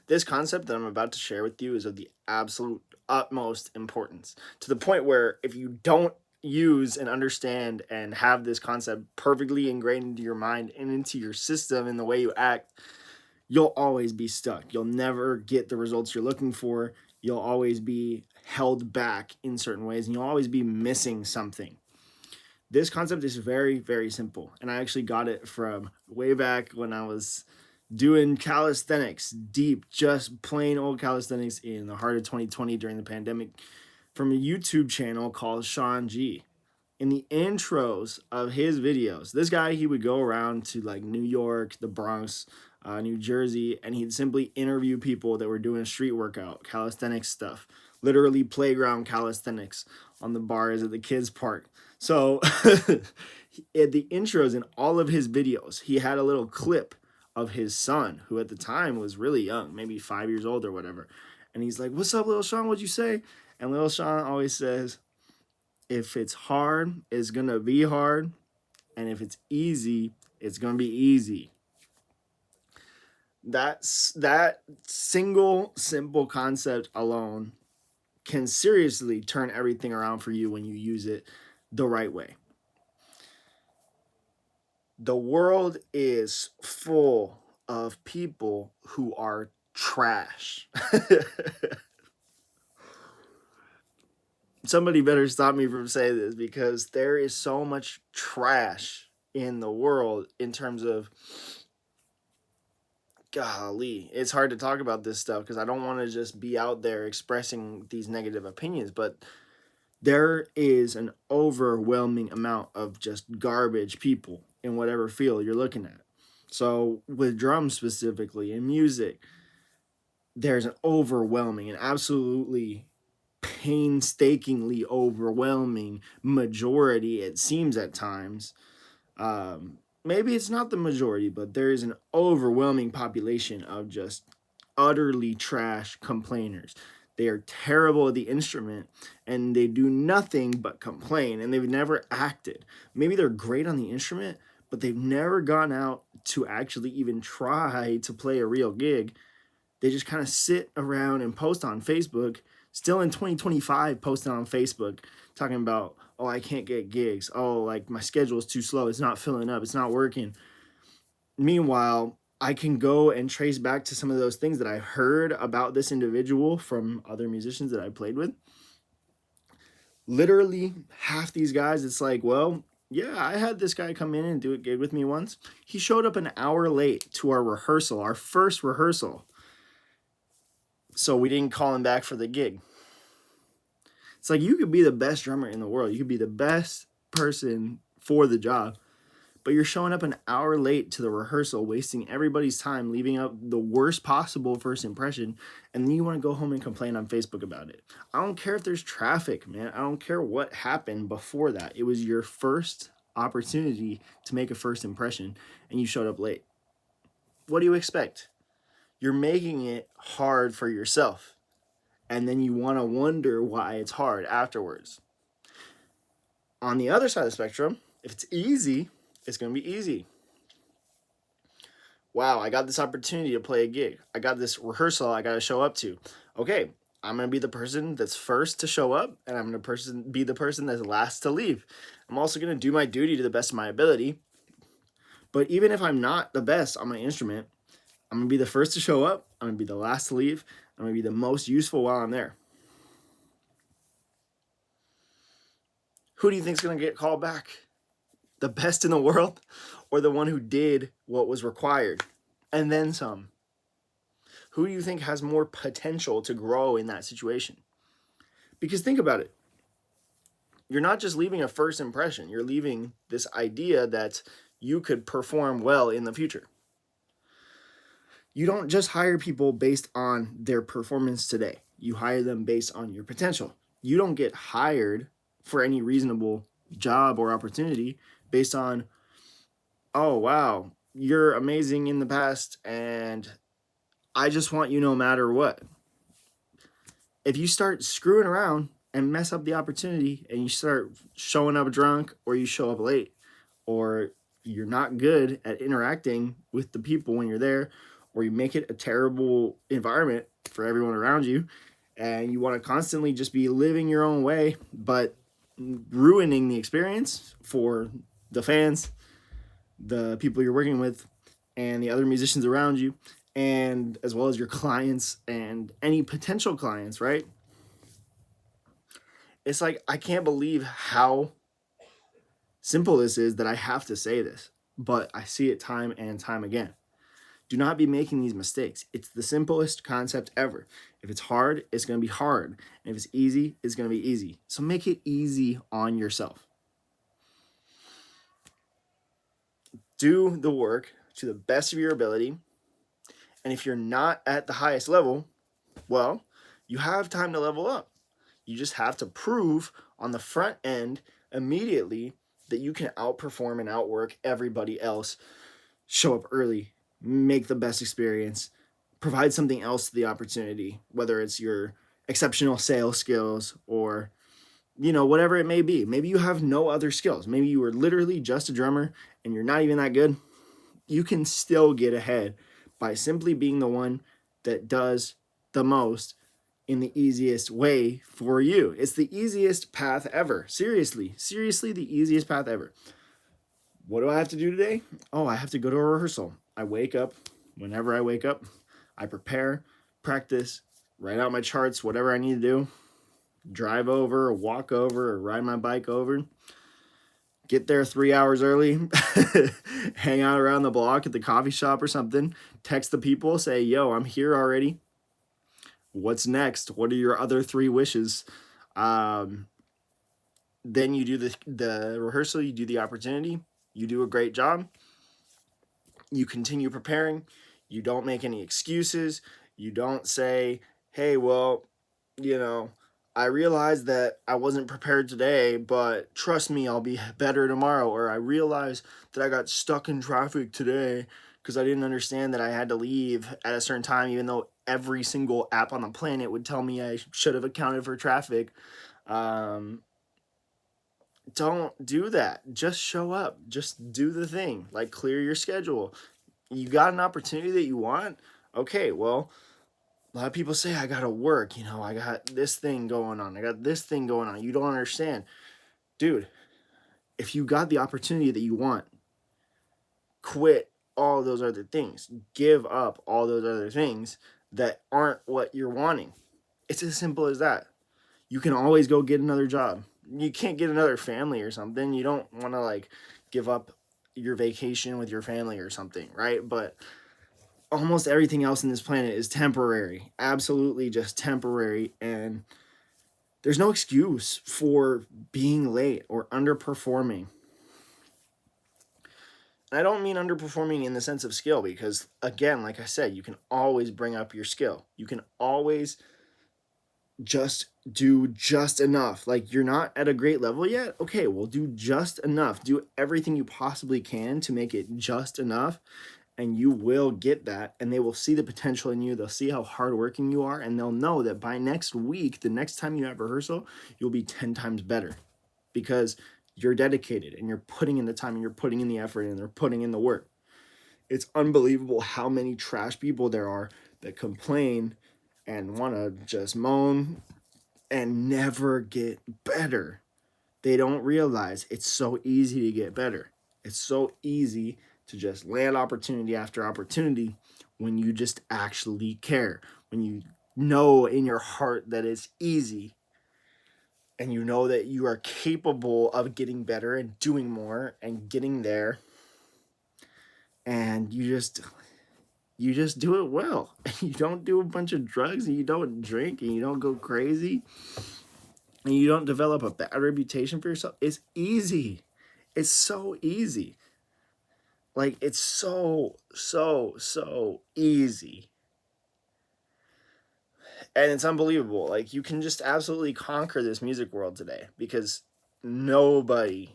This concept that I'm about to share with you is of the absolute utmost importance, to the point where if you don't use and understand and have this concept perfectly ingrained into your mind and into your system in the way you act, you'll always be stuck. You'll never get the results you're looking for. You'll always be held back in certain ways, and you'll always be missing something. This concept is very, very simple. And I actually got it from way back when I was doing calisthenics, deep, just plain old calisthenics in the heart of 2020 during the pandemic, from a YouTube channel called Sean G. In the intros of his videos, this guy, he would go around to like New York, the Bronx, New Jersey, and he'd simply interview people that were doing street workout, calisthenics stuff, literally playground calisthenics on the bars at the kids' park. So, at the intros in all of his videos, he had a little clip of his son, who at the time was really young, maybe 5 years old or whatever. And he's like, "What's up, little Sean? What'd you say?" And little Sean always says, "If it's hard, it's gonna be hard. And if it's easy, it's gonna be easy." That single simple concept alone can seriously turn everything around for you when you use it the right way. The world is full of people who are trash. Somebody better stop me from saying this, because there is so much trash in the world in terms of, golly, it's hard to talk about this stuff because I don't want to just be out there expressing these negative opinions, but there is an overwhelming amount of just garbage people in whatever field you're looking at. So, with drums specifically and music, there's an overwhelming and absolutely painstakingly overwhelming majority, it seems at times. Maybe it's not the majority, but there is an overwhelming population of just utterly trash complainers. They are terrible at the instrument and they do nothing but complain, and they've never acted. Maybe they're great on the instrument, but they've never gone out to actually even try to play a real gig. They just kind of sit around and post on Facebook, still in 2025, posting on Facebook, talking about, "Oh, I can't get gigs. Oh, like my schedule is too slow. It's not filling up. It's not working." Meanwhile, I can go and trace back to some of those things that I heard about this individual from other musicians that I played with. Literally, half these guys, it's like, well, yeah, I had this guy come in and do a gig with me once. He showed up an hour late to our rehearsal, our first rehearsal. So we didn't call him back for the gig. It's like, you could be the best drummer in the world. You could be the best person for the job, but you're showing up an hour late to the rehearsal, wasting everybody's time, leaving out the worst possible first impression, and then you want to go home and complain on Facebook about it. I don't care if there's traffic, man. I don't care what happened before that. It was your first opportunity to make a first impression, and you showed up late. What do you expect? You're making it hard for yourself, and then you want to wonder why it's hard afterwards. On the other side of the spectrum, if it's easy, it's going to be easy. Wow, I got this opportunity to play a gig. I got this rehearsal I got to show up to. Okay, I'm going to be the person that's first to show up, and I'm going to be the person that's last to leave. I'm also going to do my duty to the best of my ability. But even if I'm not the best on my instrument, I'm going to be the first to show up. I'm going to be the last to leave. I'm going to be the most useful while I'm there. Who do you think is going to get called back? The best in the world, or the one who did what was required and then some? Who do you think has more potential to grow in that situation? Because think about it. You're not just leaving a first impression, you're leaving this idea that you could perform well in the future. You don't just hire people based on their performance today. You hire them based on your potential. You don't get hired for any reasonable job or opportunity based on, "Oh, wow, you're amazing in the past and I just want you no matter what." If you start screwing around and mess up the opportunity, and you start showing up drunk, or you show up late, or you're not good at interacting with the people when you're there, or you make it a terrible environment for everyone around you, and you want to constantly just be living your own way, but ruining the experience for the fans, the people you're working with, and the other musicians around you, and as well as your clients and any potential clients, right? It's like, I can't believe how simple this is that I have to say this, but I see it time and time again. Do not be making these mistakes. It's the simplest concept ever. If it's hard, it's going to be hard. And if it's easy, it's going to be easy. So make it easy on yourself. Do the work to the best of your ability. And if you're not at the highest level, well, you have time to level up. You just have to prove on the front end immediately that you can outperform and outwork everybody else. Show up early, make the best experience, provide something else to the opportunity, whether it's your exceptional sales skills or, whatever it may be. Maybe you have no other skills. Maybe you are literally just a drummer and you're not even that good. You can still get ahead by simply being the one that does the most in the easiest way for you. It's the easiest path ever. Seriously, the easiest path ever. What do I have to do today? Oh, I have to go to a rehearsal. I wake up. Whenever I wake up, I prepare, practice, write out my charts, whatever I need to do. Drive over, or walk over, or ride my bike over. Get there 3 hours early. Hang out around the block at the coffee shop or something. Text the people, say, yo, I'm here already. What's next? What are your other 3 wishes? Then you do the rehearsal, you do the opportunity, you do a great job. You continue preparing. You don't make any excuses. You don't say, hey, well, I realized that I wasn't prepared today, but trust me, I'll be better tomorrow. Or I realized that I got stuck in traffic today because I didn't understand that I had to leave at a certain time, even though every single app on the planet would tell me I should have accounted for traffic. Don't do that. Just show up. Just do the thing. Like, clear your schedule. You got an opportunity that you want? Okay, well, a lot of people say, I gotta work. I got this thing going on. I got this thing going on. You don't understand. Dude, if you got the opportunity that you want, quit all those other things. Give up all those other things that aren't what you're wanting. It's as simple as that. You can always go get another job. You can't get another family or something. You don't want to give up your vacation with your family or something, right? But almost everything else in this planet is temporary. Absolutely just temporary. And there's no excuse for being late or underperforming. I don't mean underperforming in the sense of skill, because again, like I said, you can always bring up your skill. You can always just do just enough. Like, you're not at a great level yet? Okay, well, do just enough. Do everything you possibly can to make it just enough, and you will get that, and they will see the potential in you. They'll see how hardworking you are, and they'll know that by next week, the next time you have rehearsal, you'll be 10 times better because you're dedicated and you're putting in the time and you're putting in the effort and they're putting in the work. It's unbelievable how many trash people there are that complain and want to just moan and never get better. They don't realize it's so easy to get better. It's so easy to just land opportunity after opportunity when you just actually care. When you know in your heart that it's easy and you know that you are capable of getting better and doing more and getting there, and you just do it well. You don't do a bunch of drugs and you don't drink and you don't go crazy and you don't develop a bad reputation for yourself. It's easy. It's so easy. Like, it's so easy. And it's unbelievable. Like, you can just absolutely conquer this music world today because nobody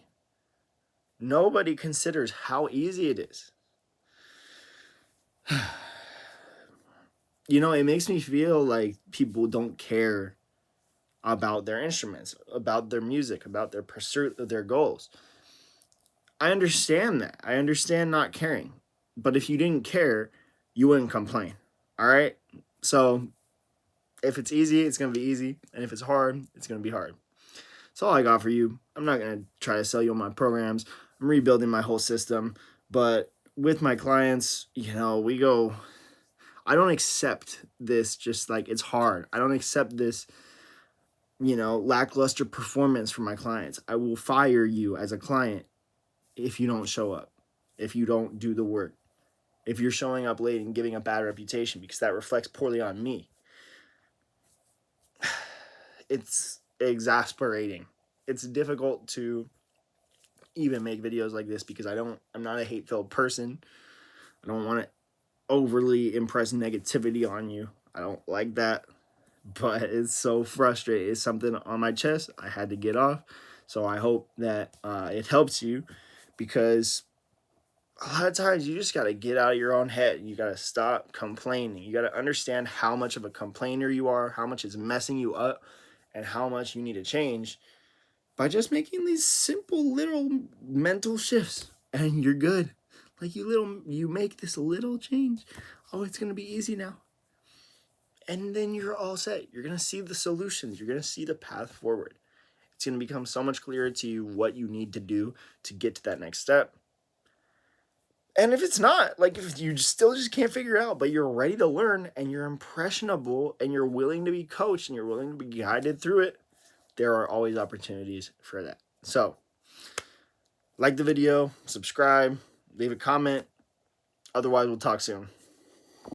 considers how easy it is. It makes me feel like people don't care about their instruments, about their music, about their pursuit of their goals. I understand that. I understand not caring. But if you didn't care, you wouldn't complain. All right. So if it's easy, it's going to be easy. And if it's hard, it's going to be hard. That's all I got for you. I'm not going to try to sell you on my programs. I'm rebuilding my whole system. But with my clients, I don't accept this just like it's hard. I don't accept this, lackluster performance from my clients. I will fire you as a client if you don't show up, if you don't do the work, if you're showing up late and giving a bad reputation, because that reflects poorly on me. It's exasperating. It's difficult to even make videos like this because I'm not a hate-filled person. I don't want to overly impress negativity on you. I don't like that. But it's so frustrating. It's something on my chest I had to get off. So I hope that it helps you, because a lot of times you just got to get out of your own head. You got to stop complaining. You got to understand how much of a complainer you are, how much is messing you up, and how much you need to change by just making these simple little mental shifts, and you're good. Like you make this little change. Oh, it's going to be easy now. And then you're all set. You're going to see the solutions. You're going to see the path forward. It's going to become so much clearer to you what you need to do to get to that next step. And if it's not, like if you still just can't figure it out, but you're ready to learn and you're impressionable and you're willing to be coached and you're willing to be guided through it, there are always opportunities for that. So, like the video, subscribe, leave a comment. Otherwise, we'll talk soon.